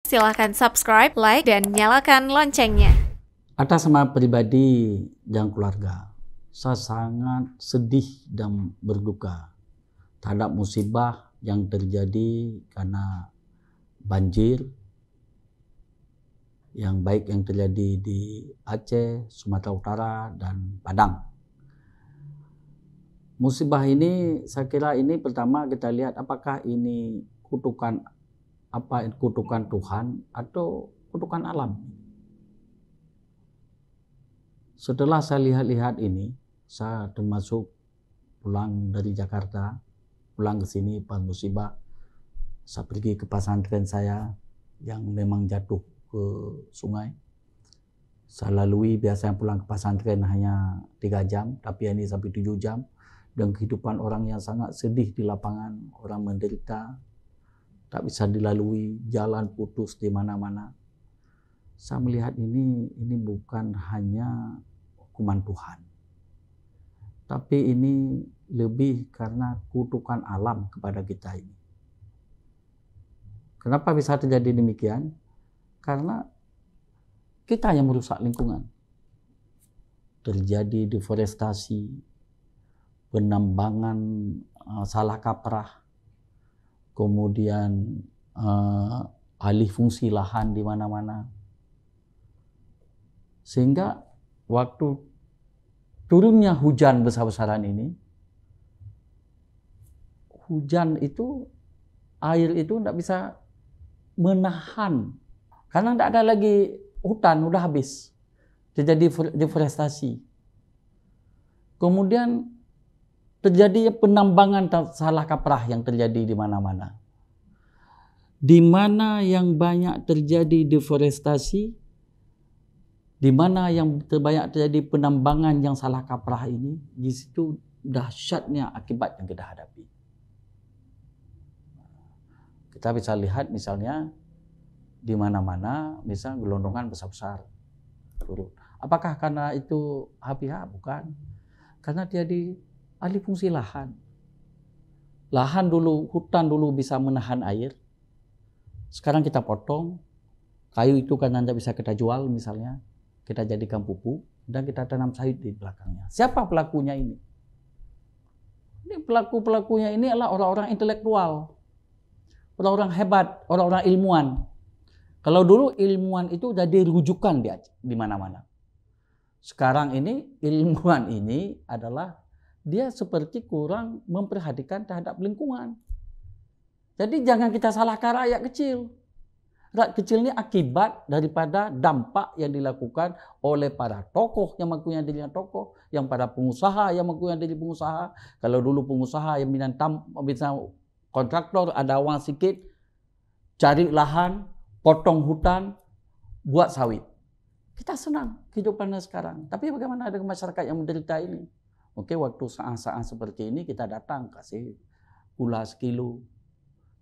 Silahkan subscribe, like, dan nyalakan loncengnya. Atas nama pribadi dan keluarga, saya sangat sedih dan berduka terhadap musibah yang terjadi karena banjir yang baik yang terjadi di Aceh, Sumatera Utara, dan Padang. Musibah ini saya kira ini pertama kita lihat apakah ini kutukan Tuhan atau kutukan alam. Setelah saya lihat-lihat ini, saya termasuk pulang dari Jakarta, pulang ke sini pas musibah, saya pergi ke pesantren saya yang memang jatuh ke sungai. Saya lalui, biasanya pulang ke pesantren hanya 3 jam, tapi ini sampai 7 jam. Dan kehidupan orang yang sangat sedih di lapangan, orang menderita, tak bisa dilalui, jalan putus di mana-mana. Saya melihat ini bukan hanya hukuman Tuhan, tapi ini lebih karena kutukan alam kepada kita ini. Kenapa bisa terjadi demikian? Karena kita yang merusak lingkungan. Terjadi deforestasi, penambangan salah kaprah, kemudian alih fungsi lahan di mana-mana. Sehingga waktu turunnya hujan besar-besaran ini, hujan itu, air itu tidak bisa menahan. Karena tidak ada lagi hutan, udah habis. Terjadi deforestasi. Kemudian terjadi penambangan salah kaprah yang terjadi di mana-mana. Di mana yang banyak terjadi deforestasi, di mana yang terbanyak terjadi penambangan yang salah kaprah ini, di situ dahsyatnya akibat yang kita hadapi. Kita bisa lihat misalnya di mana-mana, misal gelondongan besar-besar turun. Apakah karena itu HPH? Bukan. Karena dia alih fungsi lahan. Lahan dulu, hutan dulu bisa menahan air. Sekarang kita potong. Kayu itu kan nanti bisa kita jual misalnya. Kita jadikan pupuk. Dan kita tanam sawit di belakangnya. Siapa pelakunya ini? Ini pelakunya ini adalah orang-orang intelektual. Orang-orang hebat, orang-orang ilmuwan. Kalau dulu ilmuwan itu jadi rujukan di mana-mana. Sekarang ini ilmuwan ini adalah dia seperti kurang memperhatikan terhadap lingkungan. Jadi jangan kita salahkan rakyat kecil. Rakyat kecil ini akibat daripada dampak yang dilakukan oleh para tokoh yang mengakunya dirinya tokoh, yang para pengusaha yang mengakunya diri pengusaha. Kalau dulu pengusaha yang bisa kontraktor, ada uang sedikit, cari lahan, potong hutan, buat sawit. Kita senang kehidupannya sekarang. Tapi bagaimana ada masyarakat yang menderita ini? Oke, waktu saat-saat seperti ini kita datang kasih gula sekilo,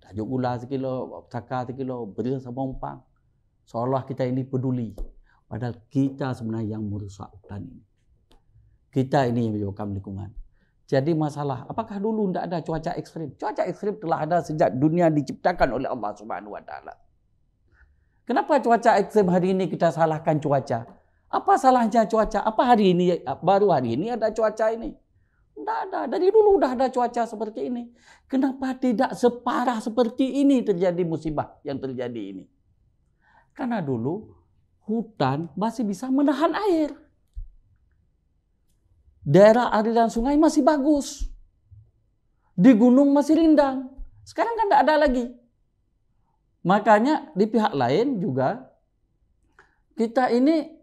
tajuk gula sekilo, cakar sekilo, beras sepompang. Seolah kita ini peduli. Padahal kita sebenarnya yang merusak hutan ini. Kita ini yang menyebabkan lingkungan. Jadi masalah, apakah dulu tidak ada cuaca ekstrim? Cuaca ekstrim telah ada sejak dunia diciptakan oleh Allah Subhanahu wa Ta'ala. Kenapa cuaca ekstrim hari ini kita salahkan cuaca? Apa salahnya cuaca? Apa hari ini, baru hari ini ada cuaca ini? Tidak ada. Dari dulu sudah ada cuaca seperti ini. Kenapa tidak separah seperti ini terjadi musibah yang terjadi ini? Karena dulu hutan masih bisa menahan air. Daerah aliran sungai masih bagus. Di gunung masih rindang. Sekarang kan tidak ada lagi. Makanya di pihak lain juga kita ini,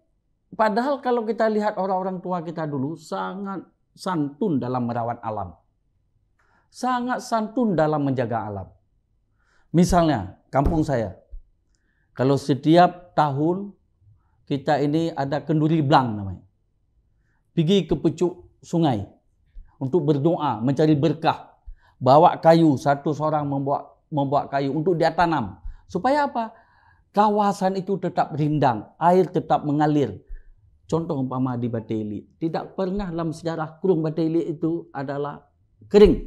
padahal kalau kita lihat orang-orang tua kita dulu sangat santun dalam merawat alam. Sangat santun dalam menjaga alam. Misalnya kampung saya, kalau setiap tahun kita ini ada kenduri blang namanya. Pergi ke pucuk sungai untuk berdoa, mencari berkah. Bawa kayu, satu seorang membawa kayu untuk dia tanam. Supaya apa? Kawasan itu tetap rindang, air tetap mengalir. Contoh umpama di Bateli, tidak pernah dalam sejarah kurung Bateli itu adalah kering.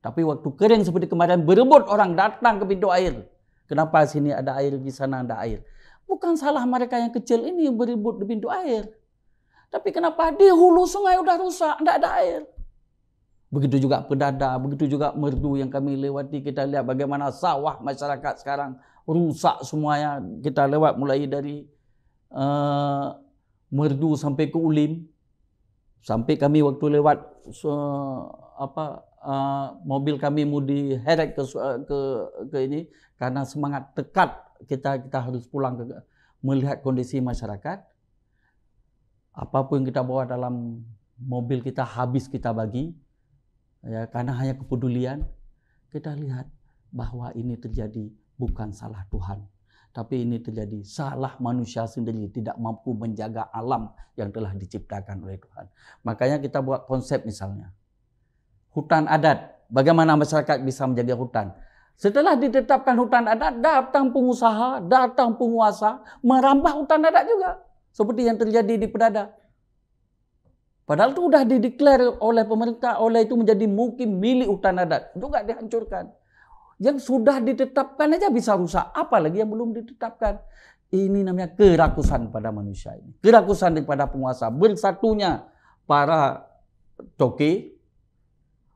Tapi waktu kering seperti kemarin berebut orang datang ke pintu air. Kenapa sini ada air, di sana ada air? Bukan salah mereka yang kecil ini beribut di pintu air. Tapi kenapa di hulu sungai udah rusak, tidak ada air? Begitu juga Pedada, begitu juga Merdu yang kami lewati. Kita lihat bagaimana sawah masyarakat sekarang rusak semuanya. Kita lewat mulai dari Merdu sampai ke Ulim. Sampai kami waktu lewat mobil kami mau diherek ke ini karena semangat dekat kita harus pulang melihat kondisi masyarakat. Apapun yang kita bawa dalam mobil kita habis kita bagi, ya, karena hanya kepedulian. Kita lihat bahwa ini terjadi bukan salah Tuhan, tapi ini terjadi salah manusia sendiri, tidak mampu menjaga alam yang telah diciptakan oleh Tuhan. Makanya kita buat konsep misalnya hutan adat. Bagaimana masyarakat bisa menjaga hutan? Setelah ditetapkan hutan adat, datang pengusaha, datang penguasa, merambah hutan adat juga. Seperti yang terjadi di Pedada. Padahal itu sudah dideklar oleh pemerintah, oleh itu menjadi mungkin milik hutan adat. Juga dihancurkan. Yang sudah ditetapkan aja bisa rusak. Apalagi yang belum ditetapkan. Ini namanya kerakusan pada manusia ini. Kerakusan daripada penguasa. Bersatunya para coki,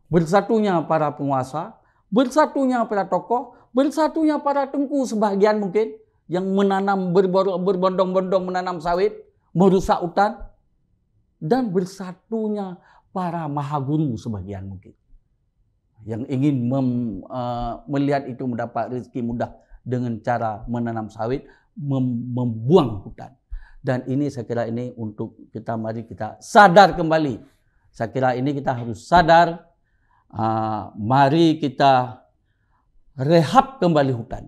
bersatunya para penguasa, bersatunya para tokoh, bersatunya para tengku sebagian mungkin yang menanam berbondong-bondong menanam sawit, merusak hutan, dan bersatunya para mahaguru sebagian mungkin yang ingin melihat itu mendapat rezeki mudah dengan cara menanam sawit, membuang hutan. Dan ini saya kira ini untuk kita, mari kita sadar kembali. Saya kira ini kita harus sadar. Mari kita rehab kembali hutan.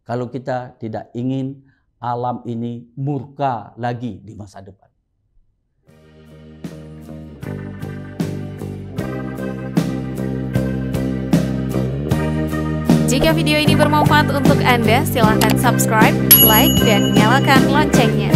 Kalau kita tidak ingin alam ini murka lagi di masa depan. Jika video ini bermanfaat untuk Anda, silakan subscribe, like, dan nyalakan loncengnya.